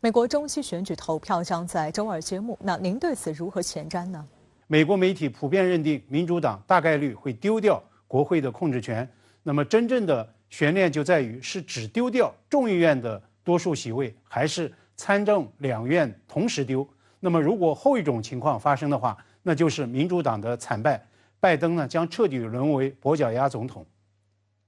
美国中期选举投票将在周二揭幕，那您对此如何前瞻呢？美国媒体普遍认定，民主党大概率会丢掉国会的控制权。那么，真正的悬念就在于是只丢掉众议院的多数席位，还是参众两院同时丢。那么，如果后一种情况发生的话，那就是民主党的惨败，拜登呢将彻底沦为跛脚鸭总统。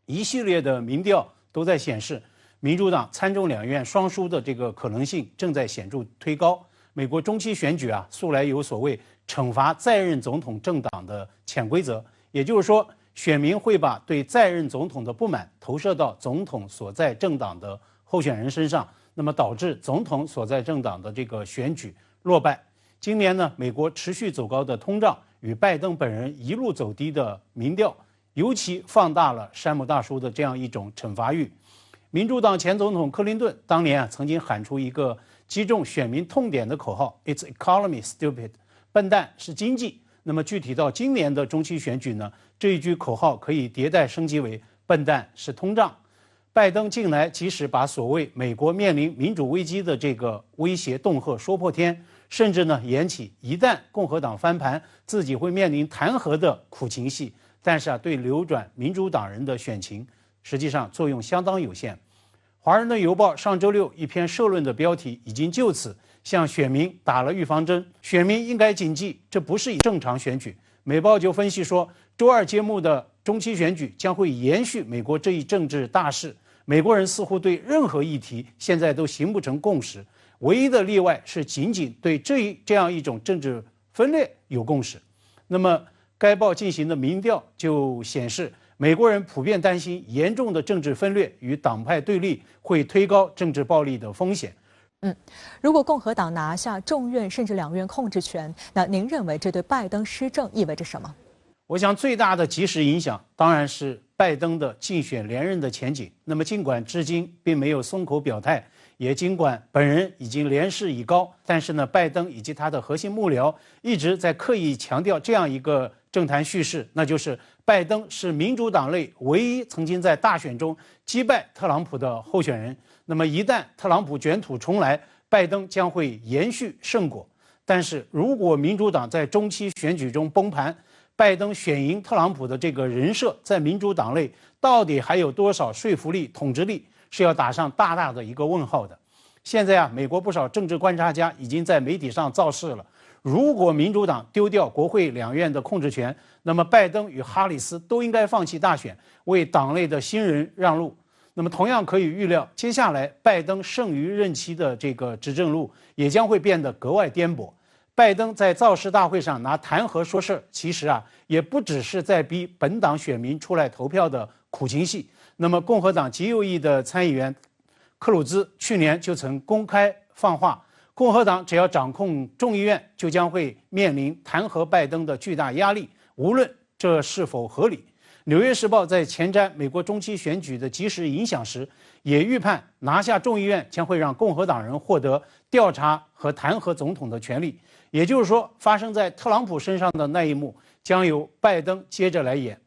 一系列的民调都在显示，民主党参众两院双输的这个可能性正在显著推高。美国中期选举啊，素来有所谓惩罚在任总统政党的潜规则，也就是说，选民会把对在任总统的不满投射到总统所在政党的候选人身上，那么导致总统所在政党的这个选举落败。今年呢，美国持续走高的通胀与拜登本人一路走低的民调，尤其放大了山姆大叔的这样一种惩罚欲。民主党前总统克林顿当年曾经喊出一个击中选民痛点的口号 ：“It's economy, stupid。”笨蛋是经济。那么具体到今年的中期选举呢，这一句口号可以迭代升级为“笨蛋是通胀”。拜登近来即使把所谓美国面临民主危机的这个威胁恫吓说破天，甚至呢演起一旦共和党翻盘，自己会面临弹劾的苦情戏，但是对扭转民主党人的选情，实际上作用相当有限。《华盛顿邮报》上周六一篇社论的标题已经就此向选民打了预防针，选民应该谨记，这不是正常选举。美报就分析说，周二揭幕的中期选举将会延续美国这一政治大势。美国人似乎对任何议题现在都形不成共识，唯一的例外是仅仅对这样一种政治分裂有共识。那么，该报进行的民调就显示，美国人普遍担心严重的政治分裂与党派对立会推高政治暴力的风险。如果共和党拿下众院甚至两院控制权，那您认为这对拜登施政意味着什么？我想最大的即时影响当然是拜登的竞选连任的前景。那么尽管至今并没有松口表态，也尽管本人已经连势已高，但是呢，拜登以及他的核心幕僚一直在刻意强调这样一个政坛叙事，那就是拜登是民主党内唯一曾经在大选中击败特朗普的候选人。那么一旦特朗普卷土重来，拜登将会延续胜果。但是如果民主党在中期选举中崩盘，拜登选赢特朗普的这个人设在民主党内到底还有多少说服力、统治力，是要打上大大的一个问号的。现在美国不少政治观察家已经在媒体上造势了，如果民主党丢掉国会两院的控制权，那么拜登与哈里斯都应该放弃大选，为党内的新人让路。那么同样可以预料，接下来拜登剩余任期的这个执政路也将会变得格外颠簸。拜登在造势大会上拿弹劾说事儿，其实也不只是在逼本党选民出来投票的苦情戏。那么共和党极右翼的参议员克鲁兹去年就曾公开放话，共和党只要掌控众议院，就将会面临弹劾拜登的巨大压力，无论这是否合理。《纽约时报》在前瞻美国中期选举的即时影响时，也预判拿下众议院将会让共和党人获得调查和弹劾总统的权利。也就是说，发生在特朗普身上的那一幕将由拜登接着来演。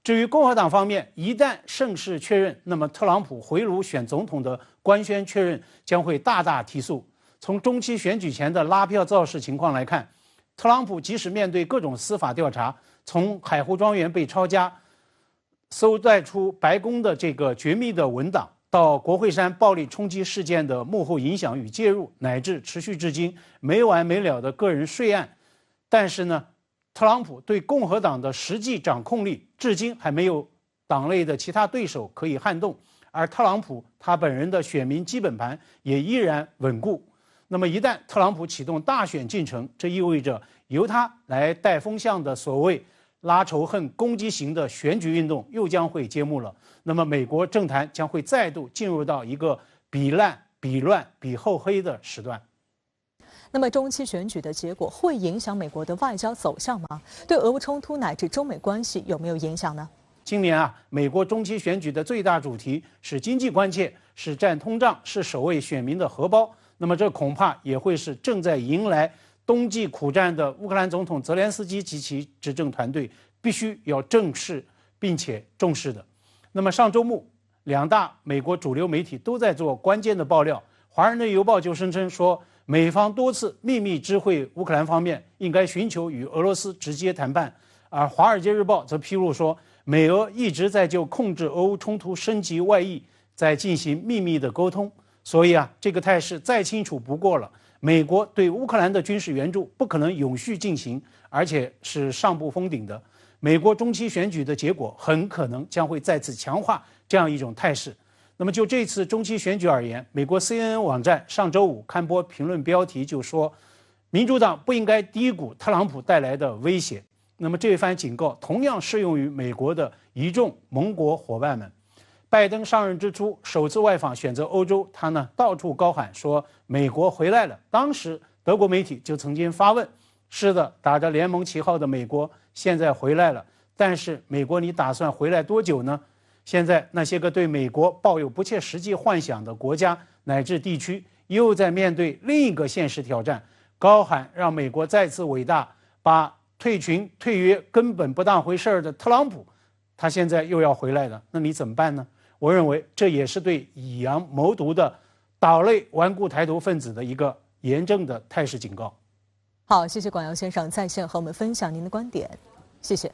至于共和党方面，一旦胜势确认，那么特朗普回炉选总统的官宣确认将会大大提速。从中期选举前的拉票造势情况来看，特朗普即使面对各种司法调查，从海湖庄园被抄家搜带出白宫的这个绝密的文档，到国会山暴力冲击事件的幕后影响与介入，乃至持续至今没完没了的个人税案，但是呢，特朗普对共和党的实际掌控力至今还没有党内的其他对手可以撼动，而特朗普他本人的选民基本盘也依然稳固。那么一旦特朗普启动大选进程，这意味着由他来带风向的所谓拉仇恨、攻击型的选举运动又将会揭幕了。那么，美国政坛将会再度进入到一个比烂、比乱、比厚黑的时段。那么，中期选举的结果会影响美国的外交走向吗？对俄乌冲突乃至中美关系有没有影响呢？今年美国中期选举的最大主题是经济关切，是战通胀，是守卫选民的荷包。那么，这恐怕也会是正在迎来冬季苦战的乌克兰总统泽连斯基及其执政团队必须要正视并且重视的。那么上周末，两大美国主流媒体都在做关键的爆料，《华盛顿邮报就声称说，美方多次秘密知会乌克兰方面，应该寻求与俄罗斯直接谈判。而《华尔街日报》则披露说，美俄一直在就控制俄乌冲突升级外溢，在进行秘密的沟通。所以这个态势再清楚不过了。美国对乌克兰的军事援助不可能永续进行，而且是上不封顶的。美国中期选举的结果很可能将会再次强化这样一种态势。那么就这次中期选举而言，美国 CNN 网站上周五刊播评论标题就说，民主党不应该低估特朗普带来的威胁。那么这番警告同样适用于美国的一众盟国伙伴们。拜登上任之初首次外访选择欧洲，他到处高喊说美国回来了。当时德国媒体就曾经发问，是的，打着联盟旗号的美国现在回来了，但是美国你打算回来多久呢？现在那些个对美国抱有不切实际幻想的国家乃至地区，又在面对另一个现实挑战，高喊让美国再次伟大，把退群退约根本不当回事儿的特朗普，他现在又要回来了，那你怎么办呢？我认为这也是对以洋谋独的岛类顽固台独分子的一个严正的态势警告。好，谢谢广尧先生在线和我们分享您的观点，谢谢。